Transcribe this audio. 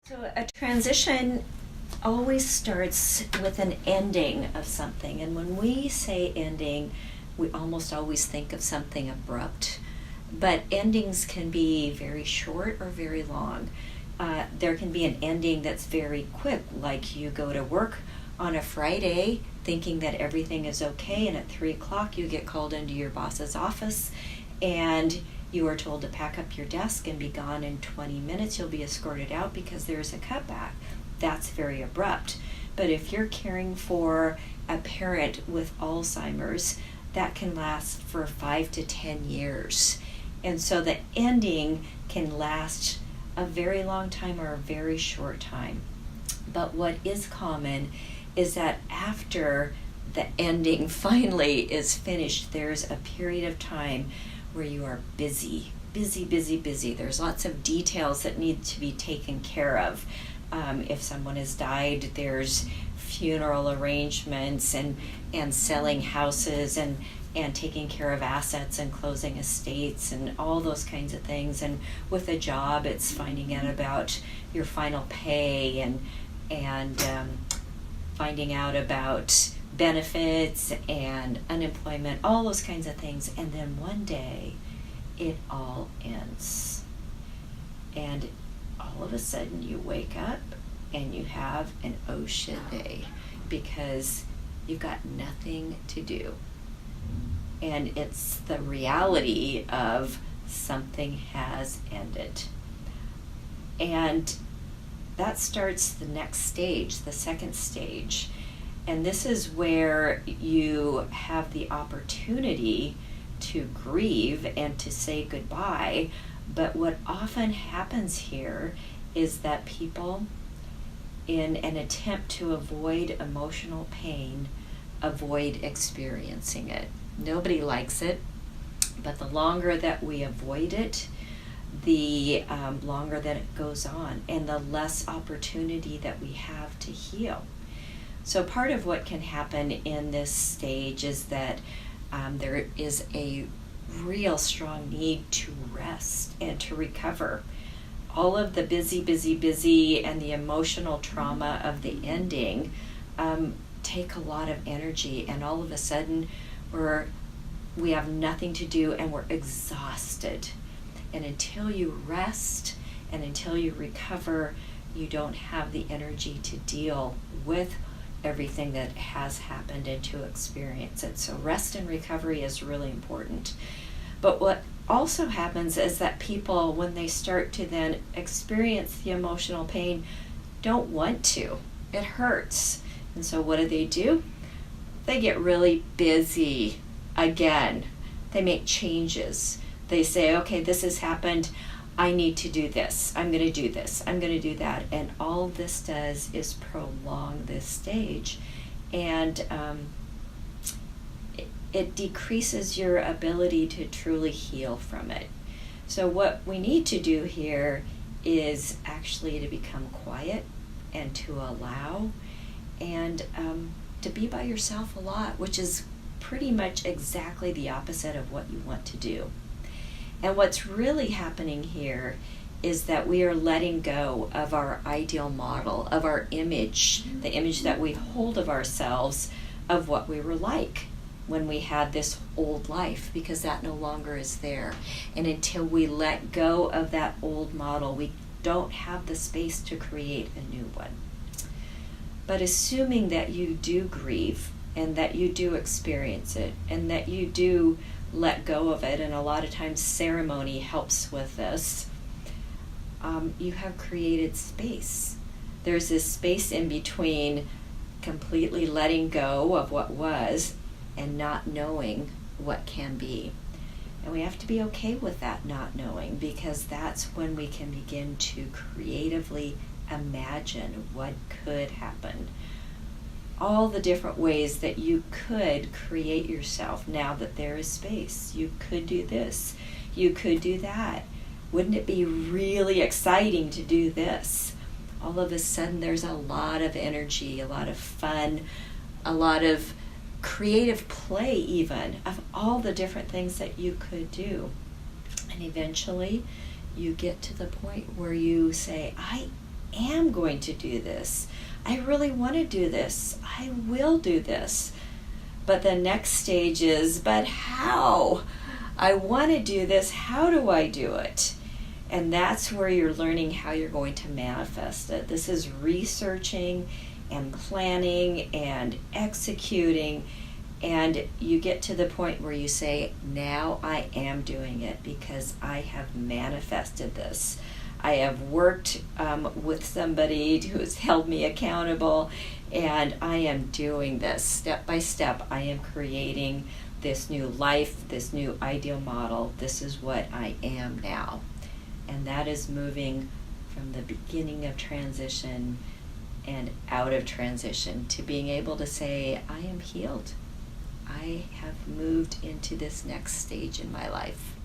So a transition always starts with an ending of something. And when we say ending, we almost always think of something abrupt. But endings can be very short or very long. There can be an ending that's very quick, like you go to work on a Friday thinking that everything is okay, and at 3 o'clock you get called into your boss's office and you are told to pack up your desk and be gone in 20 minutes. You'll be escorted out because there's a cutback. That's very abrupt. But if you're caring for a parent with Alzheimer's, that can last for 5 to 10 years. And so the ending can last a very long time or a very short time. But what is common is that after the ending finally is finished, there's a period of time where you are busy. There's lots of details that need to be taken care of. If someone has died, there's funeral arrangements and selling houses and taking care of assets and closing estates and all those kinds of things. And with a job, it's finding out about your final pay and finding out about benefits and unemployment, all those kinds of things. And then one day, it all ends. And all of a sudden, you wake up and you have an oh shit day because you've got nothing to do. And it's the reality of something has ended. And that starts the next stage, the second stage. And this is where you have the opportunity to grieve and to say goodbye. But what often happens here is that people, in an attempt to avoid emotional pain, avoid experiencing it. Nobody likes it, but the longer that we avoid it, the longer that it goes on, and the less opportunity that we have to heal. So part of what can happen in this stage is that there is a real strong need to rest and to recover. All of the busy, and the emotional trauma of the ending take a lot of energy, and all of a sudden we have nothing to do and we're exhausted. And until you rest and until you recover, you don't have the energy to deal with everything that has happened and to experience it. So rest and recovery is really important. But what also happens is that people, when they start to then experience the emotional pain, don't want to. It hurts. And so what do? They get really busy again. They make changes. They say, okay, this has happened. I need to do this. I'm going to do this. I'm going to do that. And all this does is prolong this stage. And it decreases your ability to truly heal from it. So what we need to do here is actually to become quiet and to allow and to be by yourself a lot, which is pretty much exactly the opposite of what you want to do. And what's really happening here is that we are letting go of our ideal model, of our image, the image that we hold of ourselves, of what we were like when we had this old life, because that no longer is there. And until we let go of that old model, we don't have the space to create a new one. But assuming that you do grieve and that you do experience it and that you do let go of it, and a lot of times ceremony helps with this, you have created space. There's this space in between completely letting go of what was and not knowing what can be. And we have to be okay with that not knowing, because that's when we can begin to creatively imagine what could happen. All the different ways that you could create yourself now that there is space. You could do this. You could do that. Wouldn't it be really exciting to do this? All of a sudden there's a lot of energy, a lot of fun, a lot of creative play even, of all the different things that you could do. And eventually you get to the point where you say, am going to do this. I really want to do this. I will do this. But the next stage is, but how? I want to do this. How do I do it? And that's where you're learning how you're going to manifest it. This is researching and planning and executing. And you get to the point where you say, now I am doing it because I have manifested this. I have worked with somebody who's held me accountable, and I am doing this step by step. I am creating this new life, this new ideal model. This is what I am now. And that is moving from the beginning of transition and out of transition to being able to say, I am healed. I have moved into this next stage in my life.